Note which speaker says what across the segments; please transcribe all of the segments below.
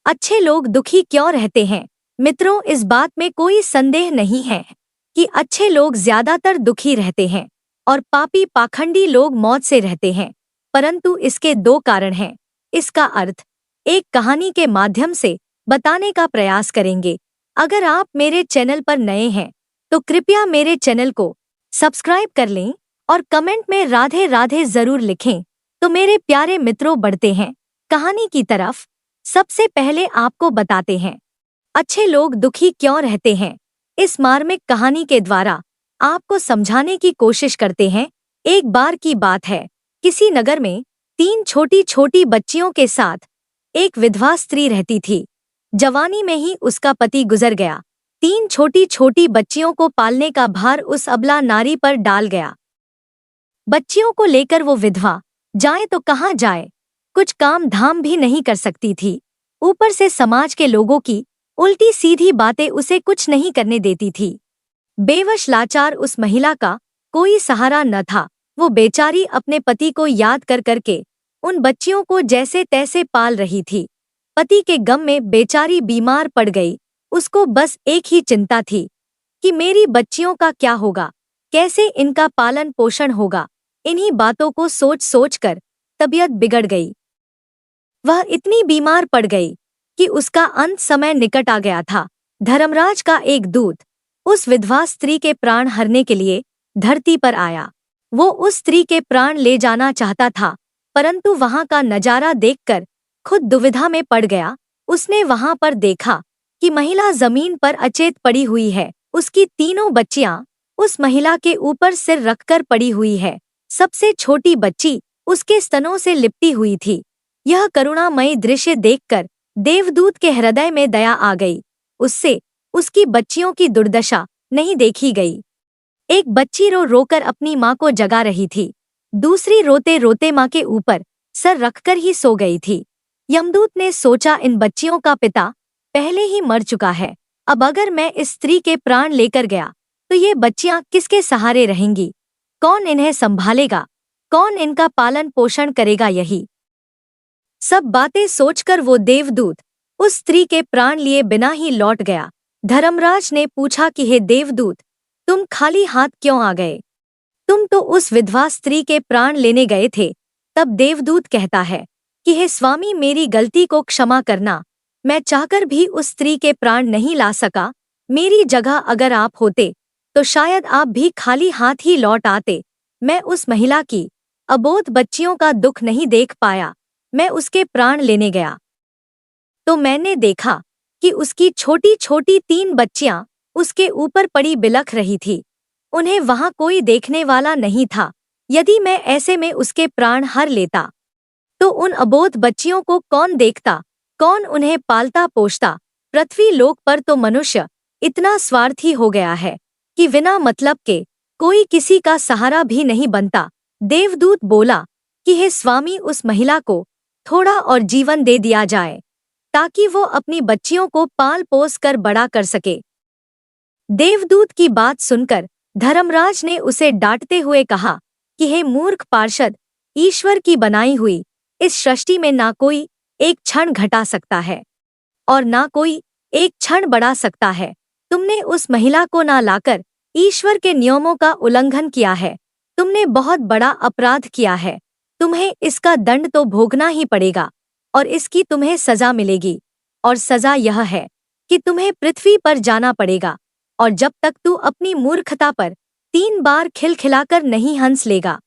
Speaker 1: अच्छे लोग दुखी क्यों रहते हैं? मित्रों, इस बात में कोई संदेह नहीं है कि अच्छे लोग ज्यादातर दुखी रहते हैं और पापी पाखंडी लोग मौत से रहते हैं। परंतु इसके दो कारण हैं। इसका अर्थ एक कहानी के माध्यम से बताने का प्रयास करेंगे। अगर आप मेरे चैनल पर नए हैं तो कृपया मेरे चैनल को सब्सक्राइब कर लें और कमेंट में राधे राधे जरूर लिखें। तो मेरे प्यारे मित्रों, बढ़ते हैं कहानी की तरफ। सबसे पहले आपको बताते हैं अच्छे लोग दुखी क्यों रहते हैं। इस मार्मिक कहानी के द्वारा आपको समझाने की कोशिश करते हैं। एक बार की बात है, किसी नगर में 3 छोटी छोटी बच्चियों के साथ एक विधवा स्त्री रहती थी। जवानी में ही उसका पति गुजर गया। 3 छोटी छोटी बच्चियों को पालने का भार उस अबला नारी पर डाल गया। बच्चियों को लेकर वो विधवा जाए तो कहाँ जाए, कुछ काम धाम भी नहीं कर सकती थी। ऊपर से समाज के लोगों की उल्टी सीधी बातें उसे कुछ नहीं करने देती थी। बेवश लाचार उस महिला का कोई सहारा न था। वो बेचारी अपने पति को याद कर करके उन बच्चियों को जैसे तैसे पाल रही थी। पति के गम में बेचारी बीमार पड़ गई। उसको बस एक ही चिंता थी कि मेरी बच्चियों का क्या होगा, कैसे इनका पालन पोषण होगा। इन्हीं बातों को सोच सोच कर तबीयत बिगड़ गई। वह इतनी बीमार पड़ गई कि उसका अंत समय निकट आ गया था। धर्मराज का एक दूत उस विधवा स्त्री के प्राण हरने के लिए धरती पर आया। वो उस स्त्री के प्राण ले जाना चाहता था, परंतु वहां का नजारा देखकर खुद दुविधा में पड़ गया। उसने वहां पर देखा कि महिला जमीन पर अचेत पड़ी हुई है। उसकी तीनों बच्चियां उस महिला के ऊपर सिर रखकर पड़ी हुई है। सबसे छोटी बच्ची उसके स्तनों से लिपटी हुई थी। यह करुणामयी दृश्य देखकर देवदूत के हृदय में दया आ गई। उससे उसकी बच्चियों की दुर्दशा नहीं देखी गई। एक बच्ची रो रोकर अपनी माँ को जगा रही थी, दूसरी रोते रोते माँ के ऊपर सर रखकर ही सो गई थी। यमदूत ने सोचा, इन बच्चियों का पिता पहले ही मर चुका है। अब अगर मैं इस स्त्री के प्राण लेकर गया तो ये बच्चियां किसके सहारे रहेंगी? कौन इन्हें संभालेगा? कौन इनका पालन पोषण करेगा? यही सब बातें सोचकर वो देवदूत उस स्त्री के प्राण लिए बिना ही लौट गया। धर्मराज ने पूछा कि हे देवदूत, तुम खाली हाथ क्यों आ गए? तुम तो उस विधवा स्त्री के प्राण लेने गए थे। तब देवदूत कहता है कि हे स्वामी, मेरी गलती को क्षमा करना। मैं चाहकर भी उस स्त्री के प्राण नहीं ला सका। मेरी जगह अगर आप होते तो शायद आप भी खाली हाथ ही लौट आते। मैं उस महिला की अबोध बच्चियों का दुख नहीं देख पाया। मैं उसके प्राण लेने गया तो मैंने देखा कि उसकी छोटी छोटी 3 बच्चियां उसके ऊपर पड़ी बिलख रही थी। उन्हें वहां कोई देखने वाला नहीं था। यदि मैं ऐसे में उसके प्राण हर लेता तो उन अबोध बच्चियों को कौन देखता, कौन उन्हें पालता पोषता? पृथ्वी लोक पर तो मनुष्य इतना स्वार्थी हो गया है कि बिना मतलब के कोई किसी का सहारा भी नहीं बनता। देवदूत बोला कि हे स्वामी, उस महिला को थोड़ा और जीवन दे दिया जाए ताकि वो अपनी बच्चियों को पाल पोस कर बड़ा कर सके। देवदूत की बात सुनकर धर्मराज ने उसे डांटते हुए कहा कि हे मूर्ख पार्षद, ईश्वर की बनाई हुई इस सृष्टि में ना कोई एक क्षण घटा सकता है और ना कोई एक क्षण बढ़ा सकता है। तुमने उस महिला को ना लाकर ईश्वर के नियमों का उल्लंघन किया है। तुमने बहुत बड़ा अपराध किया है। तुम्हें इसका दंड तो भोगना ही पड़ेगा और इसकी तुम्हें सजा मिलेगी। और सजा यह है कि तुम्हें पृथ्वी पर जाना पड़ेगा और जब तक तू अपनी मूर्खता पर 3 बार खिलखिलाकर नहीं हंस लेगा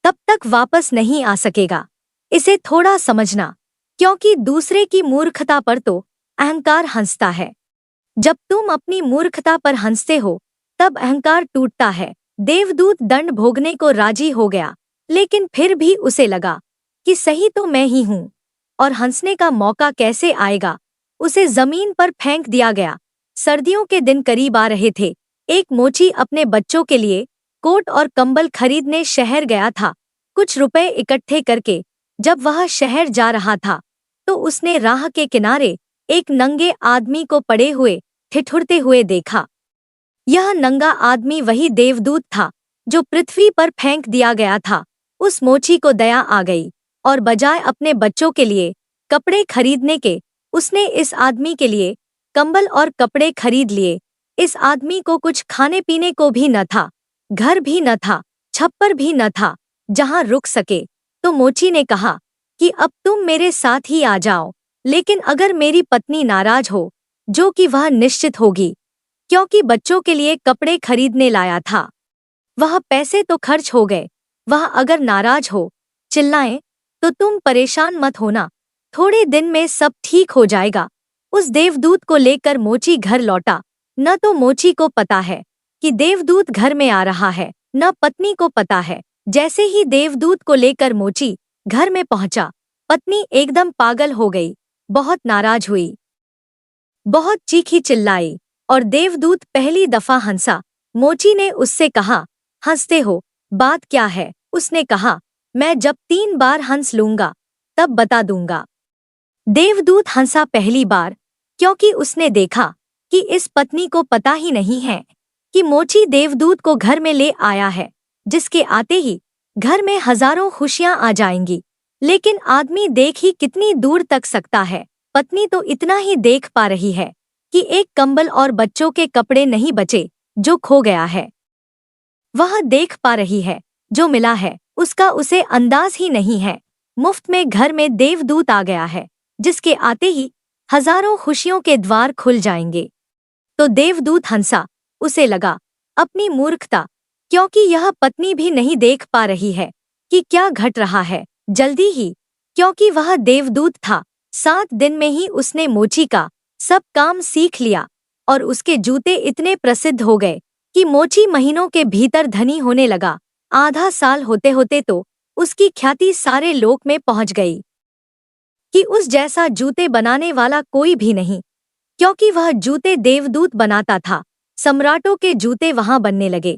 Speaker 1: तब तक वापस नहीं आ सकेगा। इसे थोड़ा समझना, क्योंकि दूसरे की मूर्खता पर तो अहंकार हंसता है। जब तुम अपनी मूर्खता पर हंसते हो तब अहंकार टूटता है। देवदूत दंड भोगने को राजी हो गया, लेकिन फिर भी उसे लगा कि सही तो मैं ही हूँ और हंसने का मौका कैसे आएगा। उसे जमीन पर फेंक दिया गया। सर्दियों के दिन करीब आ रहे थे। एक मोची अपने बच्चों के लिए कोट और कंबल खरीदने शहर गया था। कुछ रुपए इकट्ठे करके जब वह शहर जा रहा था तो उसने राह के किनारे एक नंगे आदमी को पड़े हुए ठिठुरते हुए देखा। यह नंगा आदमी वही देवदूत था जो पृथ्वी पर फेंक दिया गया था। उस मोची को दया आ गई और बजाय अपने बच्चों के लिए कपड़े खरीदने के उसने इस आदमी के लिए कंबल और कपड़े खरीद लिए। इस आदमी को कुछ खाने पीने को भी न था, घर भी न था, छप्पर भी न था जहां रुक सके। तो मोची ने कहा कि अब तुम मेरे साथ ही आ जाओ, लेकिन अगर मेरी पत्नी नाराज हो, जो कि वह निश्चित होगी, क्योंकि बच्चों के लिए कपड़े खरीदने लाया था, वह पैसे तो खर्च हो गए, वह अगर नाराज हो, चिल्लाए, तो तुम परेशान मत होना, थोड़े दिन में सब ठीक हो जाएगा। उस देवदूत को लेकर मोची घर लौटा। न तो मोची को पता है कि देवदूत घर में आ रहा है, न पत्नी को पता है। जैसे ही देवदूत को लेकर मोची घर में पहुंचा, पत्नी एकदम पागल हो गई, बहुत नाराज हुई, बहुत चीखी चिल्लाई, और देवदूत पहली दफा हंसा। मोची ने उससे कहा, हंसते हो, बात क्या है? उसने कहा, मैं जब 3 बार हंस लूंगा तब बता दूंगा। देवदूत हंसा पहली बार, क्योंकि उसने देखा कि इस पत्नी को पता ही नहीं है कि मोची देवदूत को घर में ले आया है, जिसके आते ही घर में हजारों खुशियां आ जाएंगी। लेकिन आदमी देख ही कितनी दूर तक सकता है। पत्नी तो इतना ही देख पा रही है कि एक कंबल और बच्चों के कपड़े नहीं बचे, जो खो गया है। वह देख पा रही है जो मिला है उसका उसे अंदाज ही नहीं है। मुफ्त में घर में देवदूत आ गया है, जिसके आते ही हजारों खुशियों के द्वार खुल जाएंगे। तो देवदूत हंसा। उसे लगा अपनी मूर्खता, क्योंकि यह पत्नी भी नहीं देख पा रही है कि क्या घट रहा है। जल्दी ही, क्योंकि वह देवदूत था, 7 दिन में ही उसने मोची का सब काम सीख लिया, और उसके जूते इतने प्रसिद्ध हो गए कि मोची महीनों के भीतर धनी होने लगा। आधा साल होते होते तो उसकी ख्याति सारे लोक में पहुंच गई कि उस जैसा जूते बनाने वाला कोई भी नहीं, क्योंकि वह जूते देवदूत बनाता था। सम्राटों के जूते वहां बनने लगे,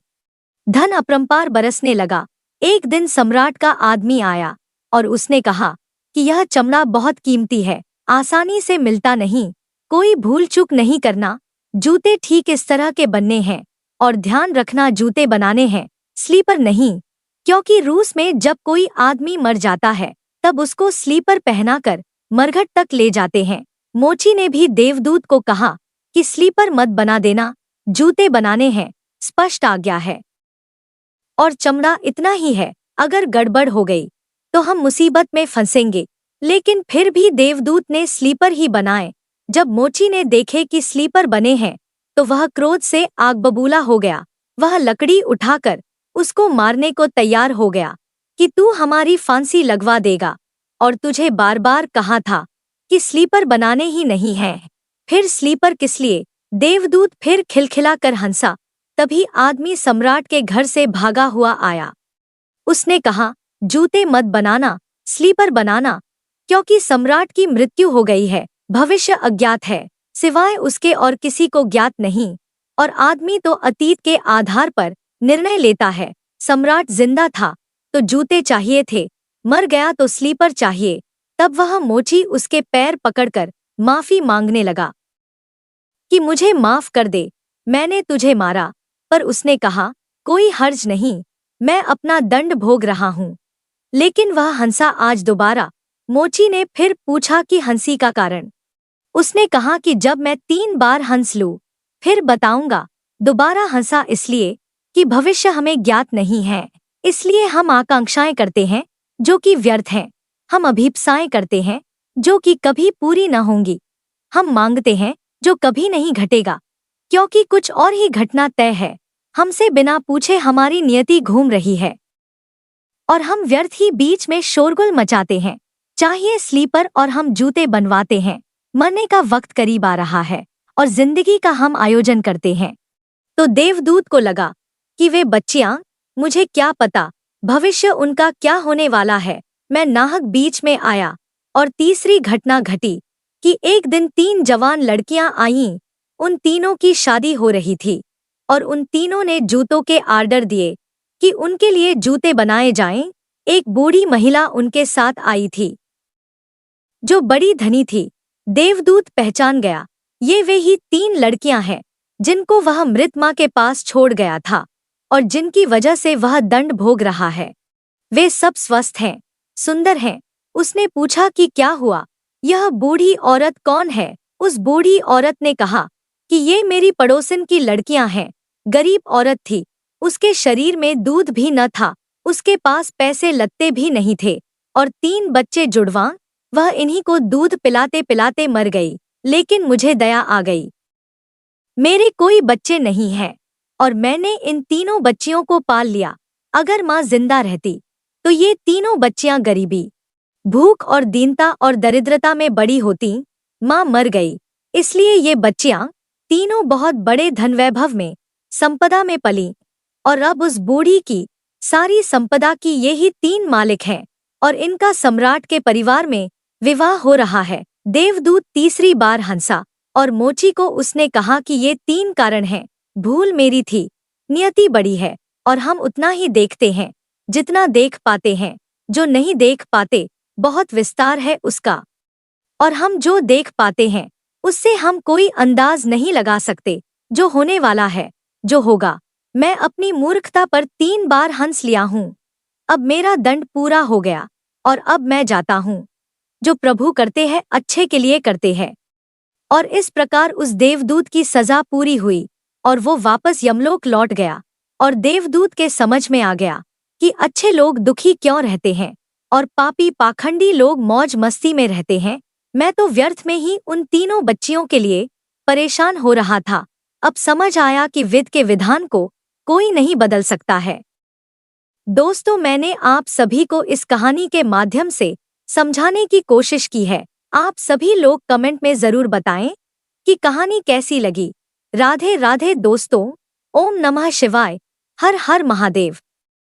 Speaker 1: धन अपरंपार बरसने लगा। एक दिन सम्राट का आदमी आया और उसने कहा कि यह चमड़ा बहुत कीमती है, आसानी से मिलता नहीं, कोई भूल चूक नहीं करना, जूते ठीक इस तरह के बनने हैं, और ध्यान रखना जूते बनाने हैं, स्लीपर नहीं, क्योंकि रूस में जब कोई आदमी मर जाता है तब उसको स्लीपर पहनाकर मरघट तक ले जाते हैं। मोची ने भी देवदूत को कहा कि स्लीपर मत बना देना, जूते बनाने हैं, स्पष्ट आज्ञा है। और चमड़ा इतना ही है, अगर गड़बड़ हो गई तो हम मुसीबत में फंसेंगे। लेकिन फिर भी देवदूत ने स्लीपर ही बनाए। जब मोची ने देखे कि स्लीपर बने हैं तो वह क्रोध से आग बबूला हो गया। वह लकड़ी उठाकर उसको मारने को तैयार हो गया कि तू हमारी फांसी लगवा देगा, और तुझे बार बार कहा था कि स्लीपर बनाने ही नहीं है, फिर स्लीपर किस लिए? देवदूत फिर खिलखिला कर हंसा। तभी आदमी सम्राट के घर से भागा हुआ आया। उसने कहा, जूते मत बनाना, स्लीपर बनाना, क्योंकि सम्राट की मृत्यु हो गई है, भविष्य अज्ञात है, सिवाय उसके और किसी को ज्ञात नहीं, और आदमी तो अतीत के आधार पर निर्णय लेता है। सम्राट जिंदा था तो जूते चाहिए थे, मर गया तो स्लीपर चाहिए। तब वह मोची उसके पैर पकड़कर माफी मांगने लगा कि मुझे माफ कर दे, मैंने तुझे मारा। पर उसने कहा, कोई हर्ज नहीं, मैं अपना दंड भोग रहा हूँ। लेकिन वह हंसा आज दोबारा। मोची ने फिर पूछा कि हंसी का कारण। उसने कहा कि जब मैं 3 बार हंस लूं फिर बताऊंगा। दोबारा हंसा इसलिए कि भविष्य हमें ज्ञात नहीं है, इसलिए हम आकांक्षाएं करते हैं जो कि व्यर्थ हैं, हम अभीप्साएं करते हैं जो कि कभी पूरी न होंगी, हम मांगते हैं जो कभी नहीं घटेगा, क्योंकि कुछ और ही घटना तय है। हमसे बिना पूछे हमारी नियति घूम रही है और हम व्यर्थ ही बीच में शोरगुल मचाते हैं। चाहिए स्लीपर और हम जूते बनवाते हैं। मरने का वक्त करीब आ रहा है और जिंदगी का हम आयोजन करते हैं। तो देवदूत को लगा कि वे बच्चियां, मुझे क्या पता भविष्य उनका क्या होने वाला है। मैं नाहक बीच में आया और तीसरी घटना घटी कि एक दिन 3 जवान लड़कियां आईं। उन तीनों की शादी हो रही थी और उन तीनों ने जूतों के आर्डर दिए कि उनके लिए जूते बनाए जाएं। एक बूढ़ी महिला उनके साथ आई थी जो बड़ी धनी थी। देवदूत पहचान गया, ये वे ही 3 लड़कियां हैं जिनको वह मृत मां के पास छोड़ गया था और जिनकी वजह से वह दंड भोग रहा है। वे सब स्वस्थ हैं, सुंदर हैं। उसने पूछा कि क्या हुआ, यह बूढ़ी औरत कौन है? उस बूढ़ी औरत ने कहा कि ये मेरी पड़ोसन की लड़कियां हैं। गरीब औरत थी, उसके शरीर में दूध भी न था, उसके पास पैसे लत्ते भी नहीं थे और 3 बच्चे जुड़वां। वह इन्हीं को दूध पिलाते पिलाते मर गई। लेकिन मुझे दया आ गई। मेरे कोई बच्चे नहीं हैं और मैंने इन तीनों बच्चियों को पाल लिया। अगर माँ जिंदा रहती तो ये तीनों बच्चियां गरीबी, भूख और दीनता और दरिद्रता में बड़ी होती। माँ मर गई, इसलिए ये बच्चियां तीनों बहुत बड़े धनवैभव में, संपदा में पली और अब उस बूढ़ी की सारी संपदा की ये ही 3 मालिक हैं और इनका सम्राट के परिवार में विवाह हो रहा है। देवदूत तीसरी बार हंसा और मोची को उसने कहा कि ये 3 कारण हैं। भूल मेरी थी, नियति बड़ी है और हम उतना ही देखते हैं जितना देख पाते हैं। जो नहीं देख पाते बहुत विस्तार है उसका, और हम जो देख पाते हैं उससे हम कोई अंदाज नहीं लगा सकते। जो होने वाला है, जो होगा। मैं अपनी मूर्खता पर 3 बार हंस लिया हूँ। अब मेरा दंड पूरा हो गया और अब मैं जाता हूँ। जो प्रभु करते हैं अच्छे के लिए करते हैं। और इस प्रकार उस देवदूत की सजा पूरी हुई और वो वापस यमलोक लौट गया। और देवदूत के समझ में आ गया कि अच्छे लोग दुखी क्यों रहते हैं और पापी पाखंडी लोग मौज मस्ती में रहते हैं। मैं तो व्यर्थ में ही उन तीनों बच्चियों के लिए परेशान हो रहा था। अब समझ आया कि विधि के विधान को कोई नहीं बदल सकता है। दोस्तों, मैंने आप सभी को इस कहानी के माध्यम से समझाने की कोशिश की है। आप सभी लोग कमेंट में जरूर बताएं कि कहानी कैसी लगी। राधे राधे दोस्तों। ओम नमः शिवाय। हर हर महादेव।